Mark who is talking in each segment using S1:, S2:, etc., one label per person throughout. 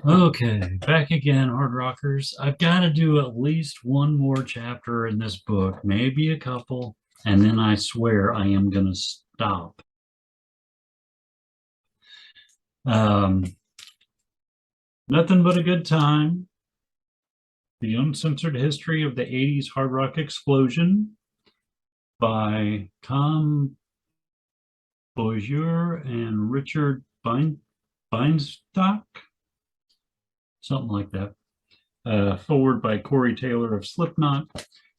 S1: Okay, back again, hard rockers. I've got to do at least one more chapter in this book, maybe a couple, and then I swear I am going to stop. Um, Nothing But a Good Time, The Uncensored History of the 80s Hard Rock Explosion by Tom Beaujour and Richard Bienstock, something like that. Foreword by Corey Taylor of Slipknot.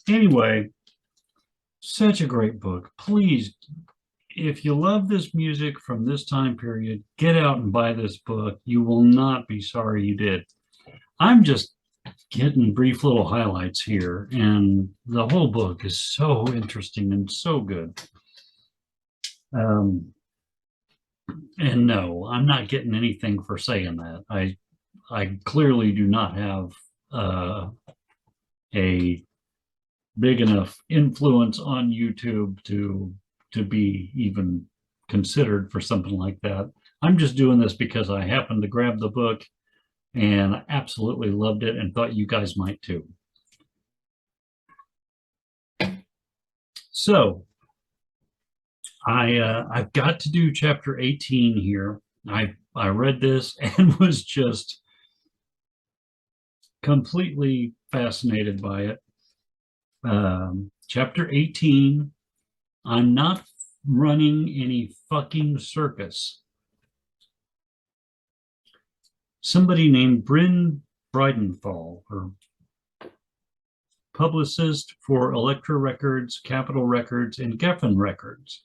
S1: Anyway, such a great book. Please, if you love this music from this time period, get out and buy this book. You will not be sorry you did. I'm just getting brief little highlights here, and the whole book is so interesting and so good. Um, and no, I'm not getting anything for saying that. I clearly do not have a big enough influence on YouTube to be even considered for something like that. I'm just doing this because I happened to grab the book and I absolutely loved it and thought you guys might too. So I've got to do chapter 18 here. I read this and was just completely fascinated by it. Chapter 18, I'm not running any fucking circus. Somebody named Bryn Bridenthal, or publicist for Elektra Records, Capitol Records, and Geffen Records.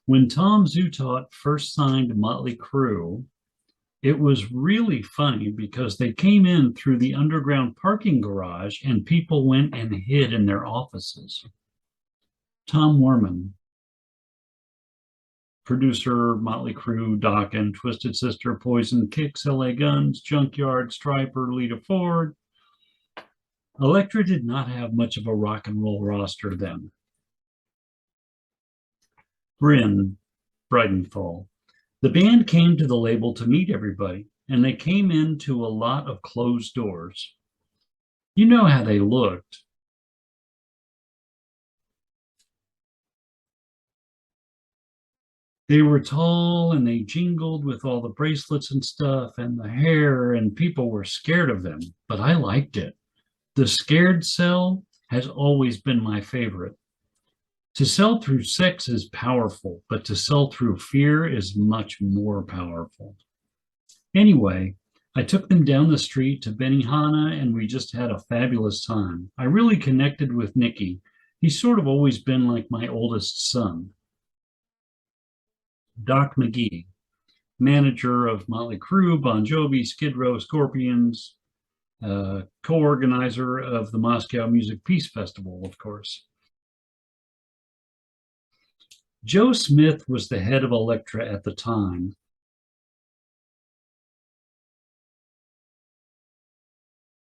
S1: When Tom Zutaut first signed Motley Crue, it was really funny because they came in through the underground parking garage and people went and hid in their offices. Tom Werman, producer, Motley Crue, Dokken, Twisted Sister, Poison, Kicks, LA Guns, Junkyard, Stryper, Lita Ford. Elektra did not have much of a rock and roll roster then. Bryn Bridenthal. The band came to the label to meet everybody, and they came into a lot of closed doors. You know how they looked. They were tall and they jingled with all the bracelets and stuff and the hair, and people were scared of them, but I liked it. The scared sell has always been my favorite. To sell through sex is powerful, but to sell through fear is much more powerful. Anyway, I took them down the street to Benihana and we just had a fabulous time. I really connected with Nicky. He's sort of always been like my oldest son. Doc McGee, manager of Motley Crue, Bon Jovi, Skid Row, Scorpions, co-organizer of the Moscow Music Peace Festival, of course. Joe Smith was the head of Elektra at the time.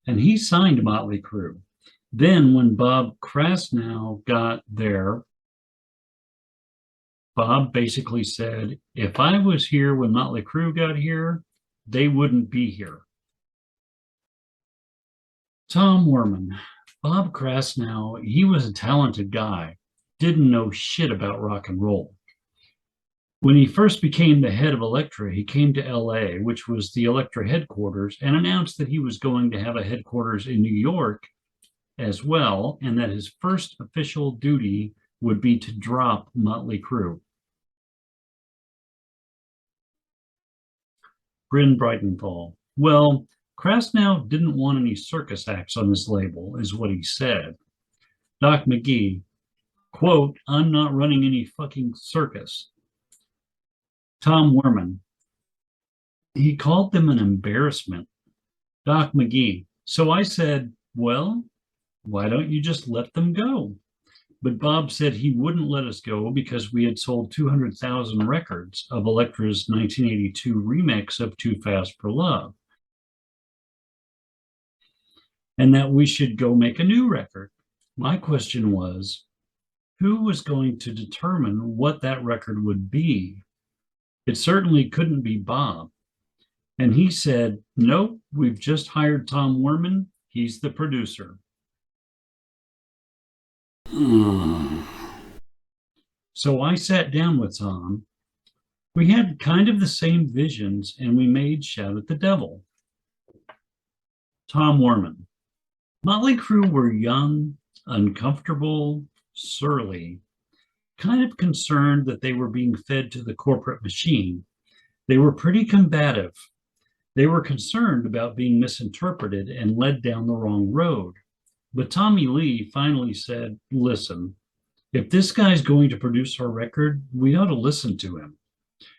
S1: And he signed Motley Crue. Then when Bob Krasnow got there, Bob basically said, if I was here when Motley Crue got here, they wouldn't be here. Tom Werman, Bob Krasnow, he was a talented guy, didn't know shit about rock and roll. When he first became the head of Elektra, he came to LA, which was the Elektra headquarters, and announced that he was going to have a headquarters in New York as well, and that his first official duty would be to drop Motley Crue. Bryn Bridenthal. Well, Krasnow didn't want any circus acts on his label, is what he said. Doc McGee, quote, I'm not running any fucking circus. Tom Werman, he called them an embarrassment. Doc McGee, so I said, well, why don't you just let them go? But Bob said he wouldn't let us go because we had sold 200,000 records of Elektra's 1982 remix of Too Fast for Love, and that we should go make a new record. My question was, who was going to determine what that record would be? It certainly couldn't be Bob. And he said, nope, we've just hired Tom Werman. He's the producer. So I sat down with Tom. We had kind of the same visions, and we made Shout at the Devil. Tom Werman. Motley Crue were young, uncomfortable, surly, kind of concerned that they were being fed to the corporate machine. They were pretty combative. They were concerned about being misinterpreted and led down the wrong road. But Tommy Lee finally said, listen, if this guy's going to produce our record, we ought to listen to him.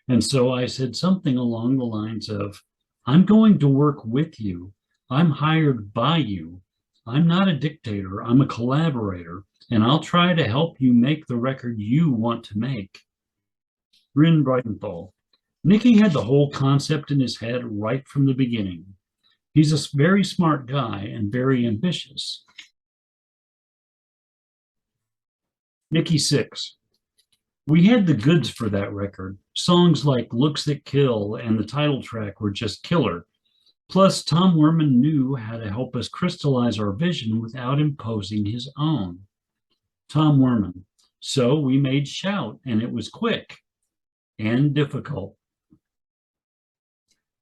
S1: And so I said something along the lines of, I'm going to work with you. I'm hired by you. I'm not a dictator. I'm a collaborator, and I'll try to help you make the record you want to make. Bryn Bridenthal. Nicky had the whole concept in his head right from the beginning. He's a very smart guy and very ambitious. Nicky Six. We had the goods for that record. Songs like Looks That Kill and the title track were just killer. Plus, Tom Werman knew how to help us crystallize our vision without imposing his own. Tom Werman. So we made Shout, and it was quick and difficult.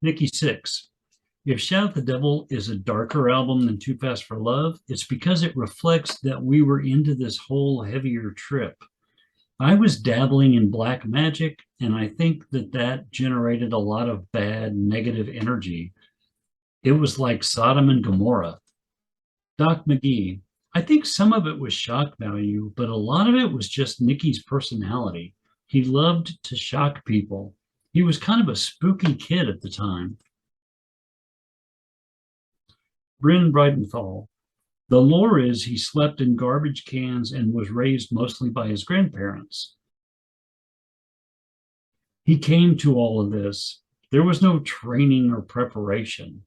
S1: Nicky Six. If Shout the Devil is a darker album than Too Fast for Love, it's because it reflects that we were into this whole heavier trip. I was dabbling in black magic, and I think that generated a lot of bad, negative energy. It was like Sodom and Gomorrah. Doc McGee. I think some of it was shock value, but a lot of it was just Nicky's personality. He loved to shock people. He was kind of a spooky kid at the time. Bryn Bridenthal. The lore is he slept in garbage cans and was raised mostly by his grandparents. He came to all of this. There was no training or preparation.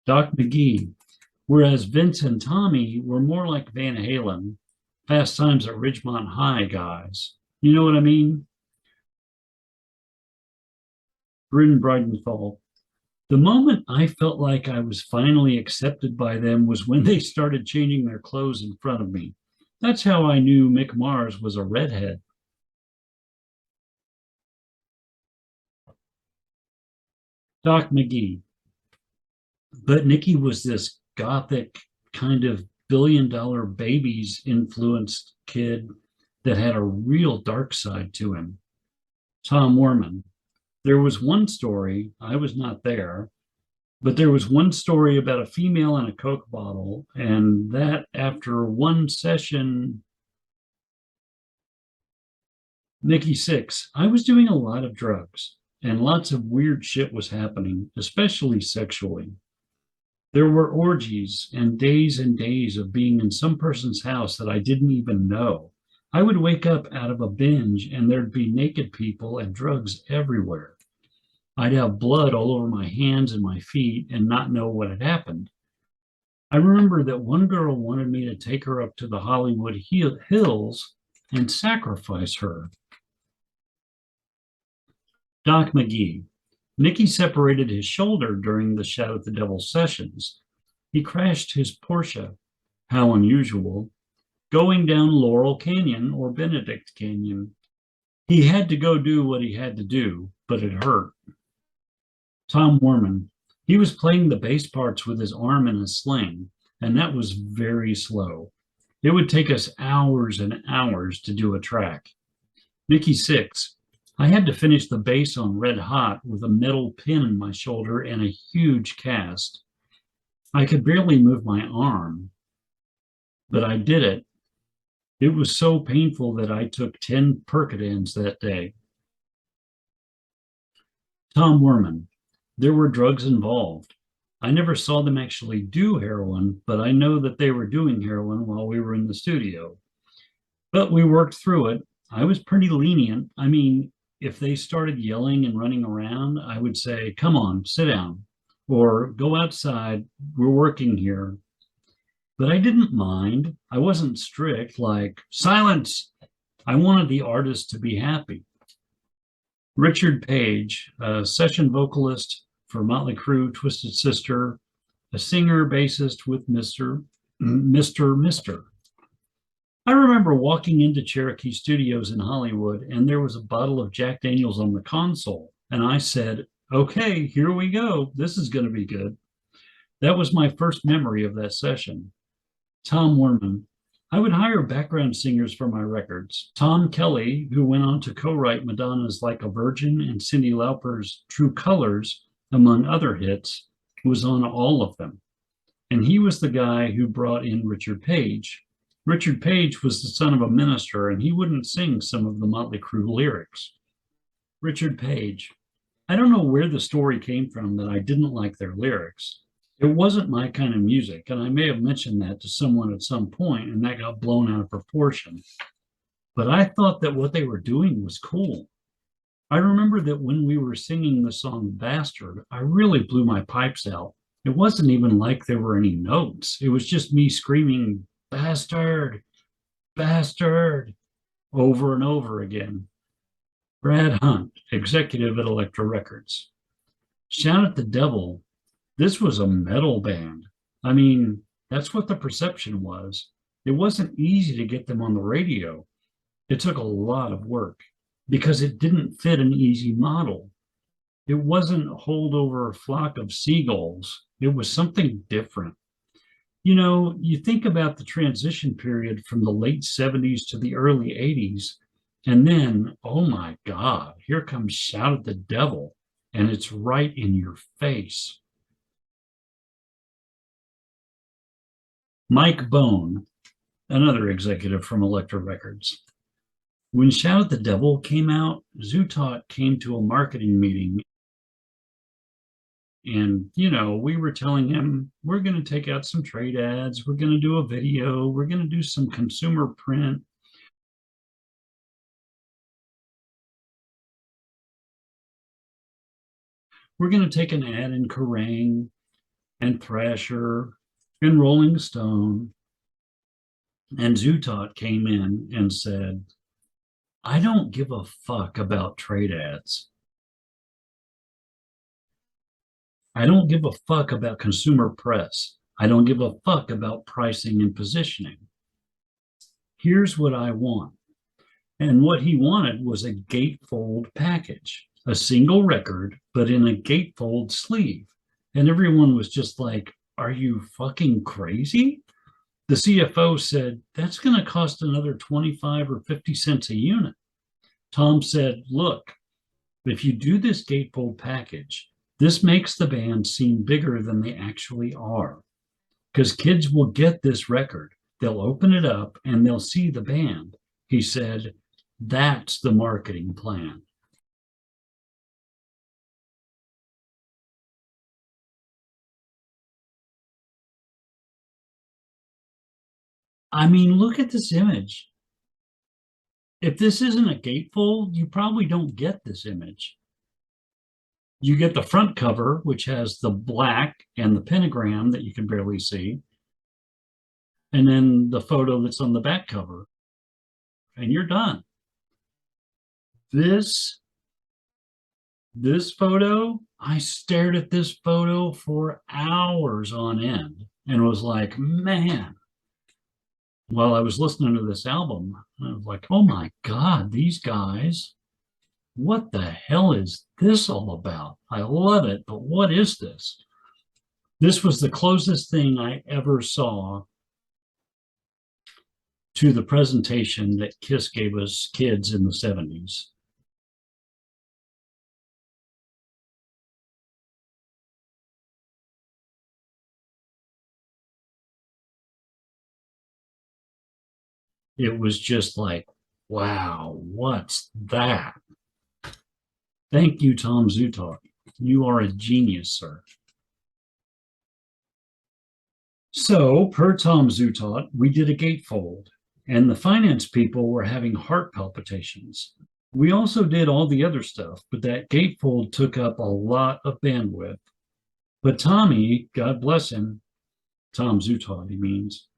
S1: Doc McGee. Whereas Vince and Tommy were more like Van Halen, Fast Times at Ridgemont High guys. You know what I mean? Bryn Bridenthal. The moment I felt like I was finally accepted by them was when they started changing their clothes in front of me. That's how I knew Mick Mars was a redhead. Doc McGee. But Nicky was this gothic kind of billion-dollar babies influenced kid that had a real dark side to him. Tom Werman. There was one story, I was not there, but there was one story about a female in a Coke bottle, and that after one session, Nicky Six, I was doing a lot of drugs, and lots of weird shit was happening, especially sexually. There were orgies and days of being in some person's house that I didn't even know. I would wake up out of a binge and there'd be naked people and drugs everywhere. I'd have blood all over my hands and my feet and not know what had happened. I remember that one girl wanted me to take her up to the Hollywood Hills and sacrifice her. Doc McGee. Nicky separated his shoulder during the Shout at the Devil sessions. He crashed his Porsche. How unusual. Going down Laurel Canyon or Benedict Canyon. He had to go do what he had to do, but it hurt. Tom Werman. He was playing the bass parts with his arm in a sling, and that was very slow. It would take us hours and hours to do a track. Nicky Six. I had to finish the bass on Red Hot with a metal pin in my shoulder and a huge cast. I could barely move my arm, but I did it. It was so painful that I took 10 Percodins that day. Tom Werman. There were drugs involved. I never saw them actually do heroin, but I know that they were doing heroin while we were in the studio. But we worked through it. I was pretty lenient. I mean, if they started yelling and running around, I would say, come on, sit down, or go outside, we're working here. but I didn't mind. I wasn't strict, like, silence. I wanted the artist to be happy. Richard Page, a session vocalist for Motley Crue, Twisted Sister, a singer bassist with Mr. I remember walking into Cherokee Studios in Hollywood, and there was a bottle of Jack Daniels on the console. And I said, okay, here we go. This is going to be good. That was my first memory of that session. Tom Werman. I would hire background singers for my records. Tom Kelly, who went on to co-write Madonna's Like a Virgin and Cyndi Lauper's True Colors, among other hits, was on all of them. And he was the guy who brought in Richard Page. Richard Page was the son of a minister, and he wouldn't sing some of the Motley Crue lyrics. Richard Page. I don't know where the story came from that I didn't like their lyrics. It wasn't my kind of music, and I may have mentioned that to someone at some point, and that got blown out of proportion. But I thought that what they were doing was cool. I remember that when we were singing the song Bastard, I really blew my pipes out. It wasn't even like there were any notes. It was just me screaming, bastard, bastard, over and over again. Brad Hunt, executive at Elektra Records. Shout at the Devil. This was a metal band. I mean, that's what the perception was. It wasn't easy to get them on the radio. It took a lot of work because it didn't fit an easy model. It wasn't hold over a flock of seagulls. It was something different. You know, you think about the transition period from the late 70s to the early 80s, and then, oh my God, here comes Shout at the Devil, and it's right in your face. Mike Bone, another executive from Elektra Records. When Shout at the Devil came out, Zutot came to a marketing meeting, and, you know, we were telling him, we're going to take out some trade ads, we're going to do a video, we're going to do some consumer print. We're going to take an ad in Kerrang and Thrasher and Rolling Stone. And Zutot came in and said, I don't give a fuck about trade ads. I don't give a fuck about consumer press. I don't give a fuck about pricing and positioning. Here's what I want. And what he wanted was a gatefold package, a single record, but in a gatefold sleeve. And everyone was just like, are you fucking crazy? The CFO said, that's going to cost another 25 or 50 cents a unit. Tom said, look, if you do this gatefold package, this makes the band seem bigger than they actually are. Because kids will get this record. They'll open it up and they'll see the band. He said, that's the marketing plan. I mean, look at this image. If this isn't a gatefold, you probably don't get this image. You get the front cover, which has the black and the pentagram that you can barely see, and then the photo that's on the back cover, and you're done. This photo, I stared at this photo for hours on end and was like, man, while I was listening to this album, I was like, oh my God, these guys, what the hell is this all about? I love it, but what is this? This was the closest thing I ever saw to the presentation that Kiss gave us kids in the 70s. It was just like, wow, what's that? Thank you, Tom Zutot. You are a genius, sir. So, per Tom Zutot, we did a gatefold, and the finance people were having heart palpitations. We also did all the other stuff, but that gatefold took up a lot of bandwidth. But Tommy, God bless him, Tom Zutot, he means,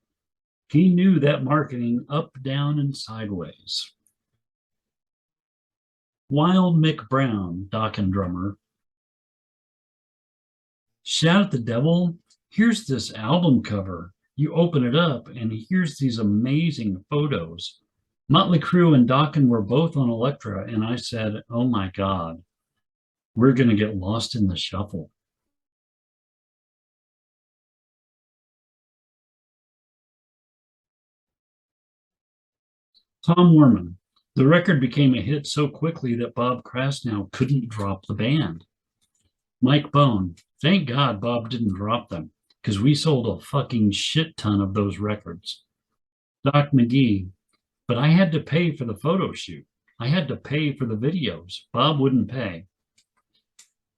S1: He knew that marketing up, down, and sideways. Wild Mick Brown, Dokken drummer. Shout at the devil. Here's this album cover. You open it up, and here's these amazing photos. Motley Crue and Dokken were both on Elektra, and I said, oh my God, we're going to get lost in the shuffle. Tom Werman. The record became a hit so quickly that Bob Krasnow couldn't drop the band. Mike Bone. Thank God Bob didn't drop them, because we sold a fucking shit ton of those records. Doc McGee. But I had to pay for the photo shoot. I had to pay for the videos. Bob wouldn't pay.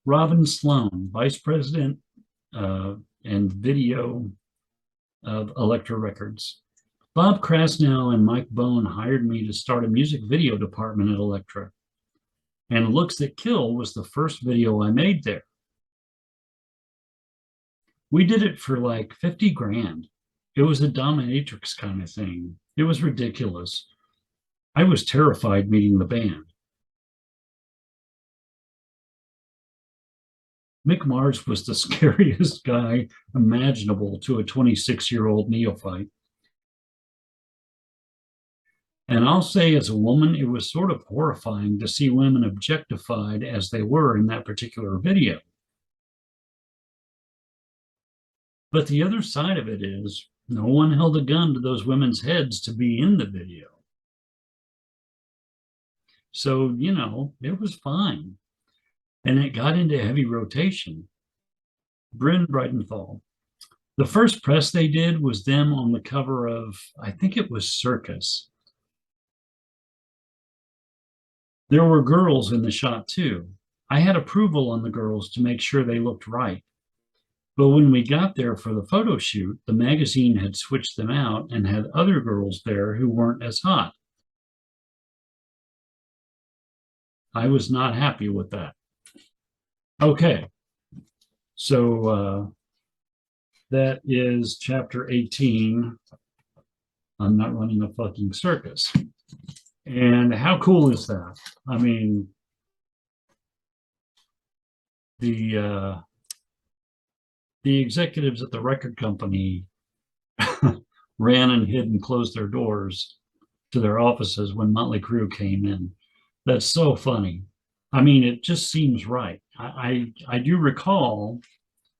S1: Robin Sloan, vice president and video of Elektra Records. Bob Krasnow and Mike Bone hired me to start a music video department at Elektra. And Looks That Kill was the first video I made there. We did it for like 50 grand. It was a dominatrix kind of thing. It was ridiculous. I was terrified meeting the band. Mick Mars was the scariest guy imaginable to a 26-year-old neophyte. And I'll say, as a woman, it was sort of horrifying to see women objectified as they were in that particular video. But the other side of it is, no one held a gun to those women's heads to be in the video. So, you know, it was fine. And it got into heavy rotation. Bryn Bridenthal. The first press they did was them on the cover of, I think it was Circus. There were girls in the shot too. I had approval on the girls to make sure they looked right. But when we got there for the photo shoot, the magazine had switched them out and had other girls there who weren't as hot. I was not happy with that. Okay, so that is chapter 18. I'm not running a fucking circus. And how cool is that? I mean, the executives at the record company ran and hid and closed their doors to their offices when Motley Crue came in. That's so funny. I mean, it just seems right. I do recall,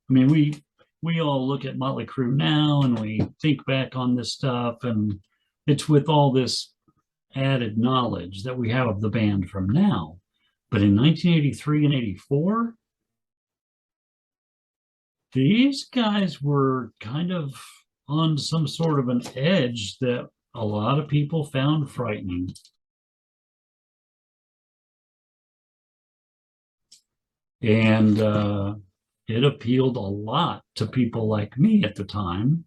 S1: I mean, we all look at Motley Crue now and we think back on this stuff, and it's with all this added knowledge that we have of the band from now. But in 1983 and 84, these guys were kind of on some sort of an edge that a lot of people found frightening. And it appealed a lot to people like me at the time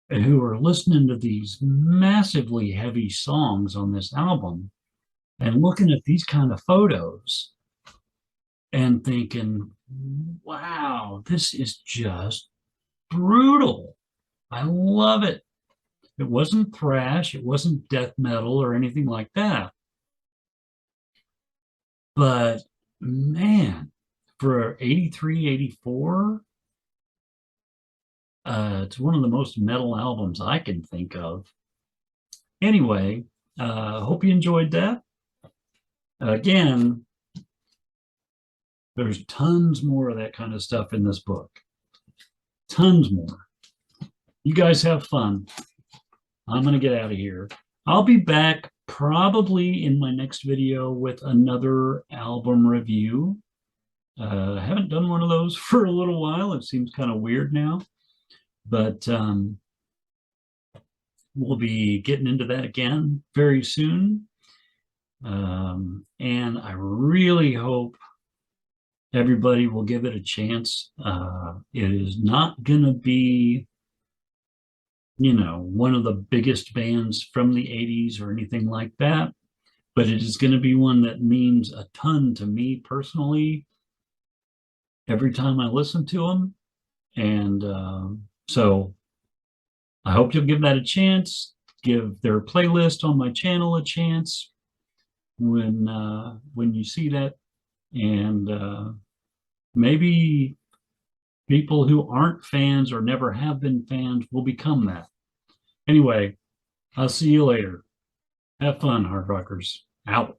S1: who were listening to these massively heavy songs on this album and looking at these kind of photos and thinking, wow, this is just brutal. I love it. It wasn't thrash, it wasn't death metal or anything like that. But man, for 83, 84, it's one of the most metal albums I can think of. Anyway, hope you enjoyed that. Again, there's tons more of that kind of stuff in this book. Tons more. You guys have fun. I'm going to get out of here. I'll be back probably in my next video with another album review. I haven't done one of those for a little while. It seems kind of weird now, but we'll be getting into that again very soon. And I really hope everybody will give it a chance. It is not going to be, you know, one of the biggest bands from the 80s or anything like that, but it is going to be one that means a ton to me personally every time I listen to them. And so I hope you'll give that a chance. Give their playlist on my channel a chance when you see that, and maybe people who aren't fans or never have been fans will become that. Anyway, I'll see you later. Have fun, hard rockers. Out.